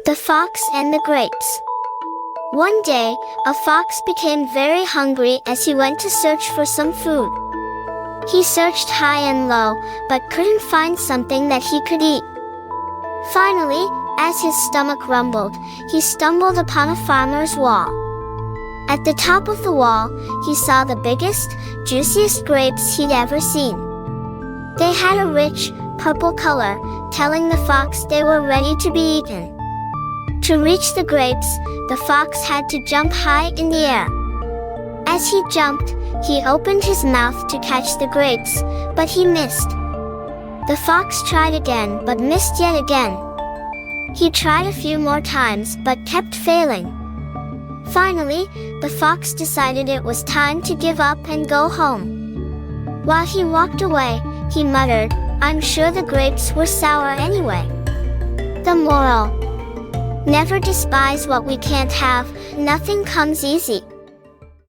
The Fox and the Grapes. One day, a fox became very hungry as he went to search for some food. He searched high and low, but couldn't find something that he could eat. Finally, as his stomach rumbled, he stumbled upon a farmer's wall. At the top of the wall, he saw the biggest, juiciest grapes he'd ever seen. They had a rich, purple color, telling the fox they were ready to be eaten. To reach the grapes, the fox had to jump high in the air. As he jumped, he opened his mouth to catch the grapes, but he missed. The fox tried again but missed yet again. He tried a few more times but kept failing. Finally, the fox decided it was time to give up and go home. While he walked away, he muttered, "I'm sure the grapes were sour anyway." The moral: never despise what we can't have, nothing comes easy.